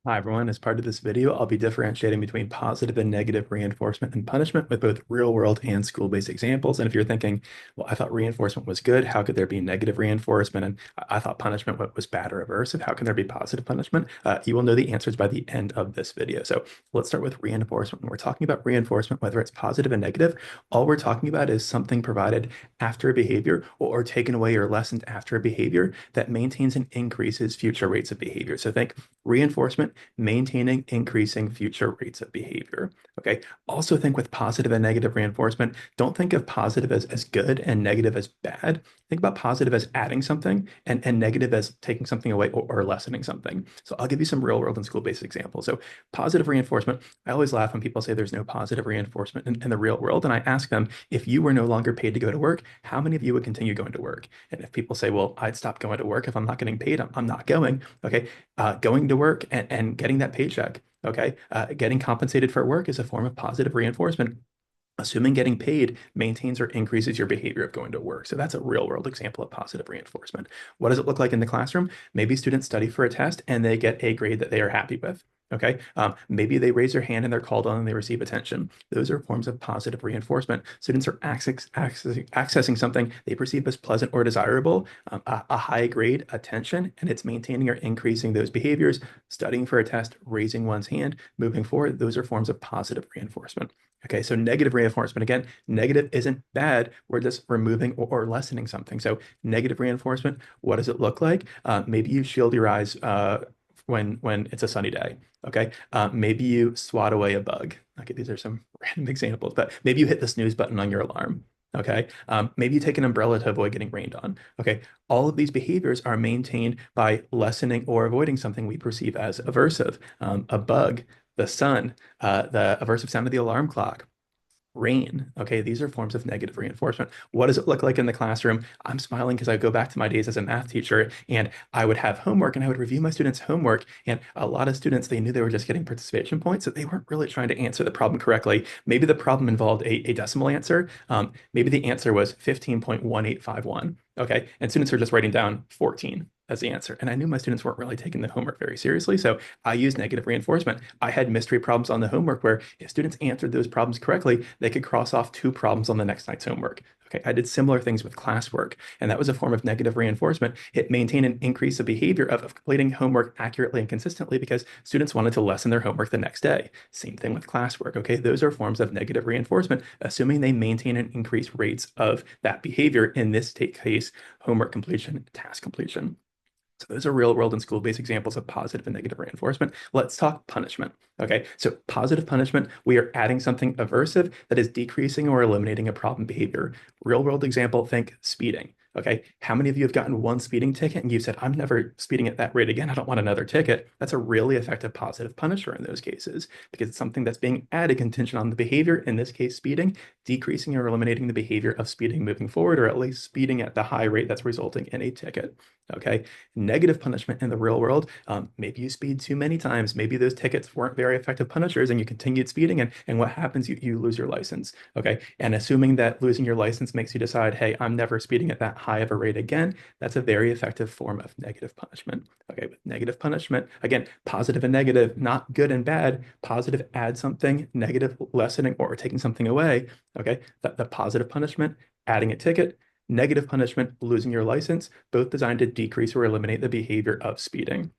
Hi, everyone. As part of this video, I'll be differentiating between positive and negative reinforcement and punishment with both real-world and school-based examples. And if you're thinking, well, I thought reinforcement was good, how could there be negative reinforcement? And I thought punishment was bad or aversive. How can there be positive punishment? You will know the answers by the end of this video. So let's start with reinforcement. When we're talking about reinforcement, whether it's positive and negative, all we're talking about is something provided after a behavior or taken away or lessened after a behavior that maintains and increases future rates of behavior. So think reinforcement maintaining increasing future rates of behavior. Okay. Also think with positive and negative reinforcement, don't think of positive as good and negative as bad. Think about positive as adding something and negative as taking something away or lessening something. So I'll give you some real world and school-based examples. So positive reinforcement, I always laugh when people say there's no positive reinforcement in the real world. And I ask them, if you were no longer paid to go to work, how many of you would continue going to work? And if people say, well, I'd stop going to work if I'm not getting paid, I'm not going. Okay. Going to work and getting that paycheck, okay, getting compensated for work is a form of positive reinforcement. Assuming getting paid maintains or increases your behavior of going to work. So that's a real world example of positive reinforcement. What does it look like in the classroom? Maybe students study for a test and they get a grade that they are happy with. Okay. Maybe they raise their hand and they're called on and they receive attention. Those are forms of positive reinforcement. Students are accessing something they perceive as pleasant or desirable, a high grade, attention, and it's maintaining or increasing those behaviors. Studying for a test, raising one's hand, moving forward, those are forms of positive reinforcement. Okay, so negative reinforcement, again, negative isn't bad. We're just removing or lessening something. So negative reinforcement, what does it look like? Maybe you shield your eyes when it's a sunny day. Okay, maybe you swat away a bug. Okay, these are some random examples, but maybe you hit the snooze button on your alarm. Okay, maybe you take an umbrella to avoid getting rained on. Okay, all of these behaviors are maintained by lessening or avoiding something we perceive as aversive. A bug, the sun, the aversive sound of the alarm clock, rain. Okay, these are forms of negative reinforcement. What does it look like in the classroom? I'm smiling because I go back to my days as a math teacher and I would have homework and I would review my students' homework. And a lot of students, they knew they were just getting participation points, so they weren't really trying to answer the problem correctly. Maybe the problem involved a decimal answer. Maybe the answer was 15.1851. Okay, and students are just writing down 14 as the answer. And I knew my students weren't really taking the homework very seriously. So I used negative reinforcement. I had mystery problems on the homework where if students answered those problems correctly, they could cross off 2 problems on the next night's homework. Okay, I did similar things with classwork, and that was a form of negative reinforcement. It maintained an increase of behavior of completing homework accurately and consistently because students wanted to lessen their homework the next day. Same thing with classwork. Okay, those are forms of negative reinforcement, assuming they maintain and increase rates of that behavior. In this case, homework completion, task completion. So those are real world and school-based examples of positive and negative reinforcement. Let's talk punishment. Okay, so positive punishment, we are adding something aversive that is decreasing or eliminating a problem behavior. Real world example, think speeding. Okay, how many of you have gotten one speeding ticket and you said, I'm never speeding at that rate again. I don't want another ticket. That's a really effective positive punisher in those cases because it's something that's being added contingent on the behavior, in this case, speeding, decreasing or eliminating the behavior of speeding moving forward, or at least speeding at the high rate that's resulting in a ticket. Okay, negative punishment in the real world, maybe you speed too many times. Maybe those tickets weren't very effective punishers and you continued speeding, and what happens? You lose your license. Okay, and assuming that losing your license makes you decide, hey, I'm never speeding at that high of a rate again, that's a very effective form of negative punishment. Okay, with negative punishment, again, positive and negative, not good and bad. Positive, add something, negative, lessening or taking something away. Okay, the positive punishment, adding a ticket. Negative punishment, losing your license, both designed to decrease or eliminate the behavior of speeding.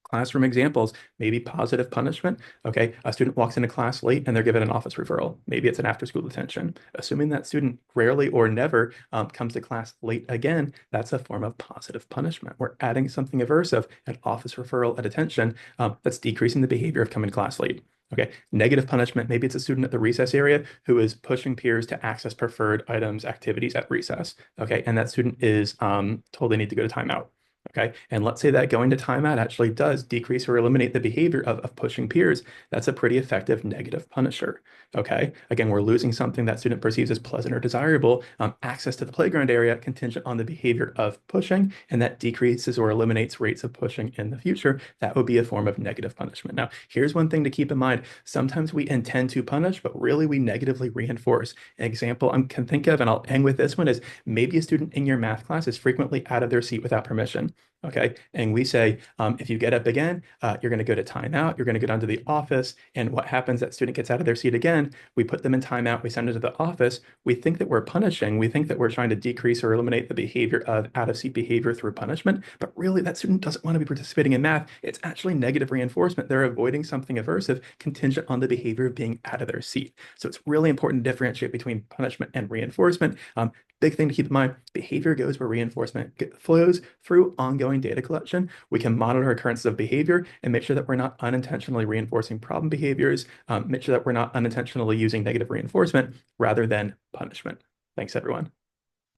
Classroom examples, maybe positive punishment. Okay, a student walks into class late and they're given an office referral. Maybe it's an after-school detention. Assuming that student rarely or never comes to class late again, that's a form of positive punishment. We're adding something aversive, an office referral, a detention, that's decreasing the behavior of coming to class late. Okay, negative punishment, maybe it's a student at the recess area who is pushing peers to access preferred items, activities at recess. Okay, and that student is told they need to go to timeout. Okay, and let's say that going to timeout actually does decrease or eliminate the behavior of pushing peers. That's a pretty effective negative punisher. Okay, again, we're losing something that student perceives as pleasant or desirable, access to the playground area contingent on the behavior of pushing, and that decreases or eliminates rates of pushing in the future. That would be a form of negative punishment. Now, here's one thing to keep in mind. Sometimes we intend to punish, but really we negatively reinforce. An example I can think of, and I'll end with this one, is maybe a student in your math class is frequently out of their seat without permission. Okay. And we say, if you get up again, you're going to go to timeout. You're going to go down to the office. And what happens? That student gets out of their seat again. We put them in timeout. We send them to the office. We think that we're punishing. We think that we're trying to decrease or eliminate the behavior of out of seat behavior through punishment. But really, that student doesn't want to be participating in math. It's actually negative reinforcement. They're avoiding something aversive contingent on the behavior of being out of their seat. So it's really important to differentiate between punishment and reinforcement. Big thing to keep in mind, behavior goes where reinforcement flows through ongoing data collection. We can monitor occurrences of behavior and make sure that we're not unintentionally reinforcing problem behaviors, make sure that we're not unintentionally using negative reinforcement rather than punishment. Thanks, everyone.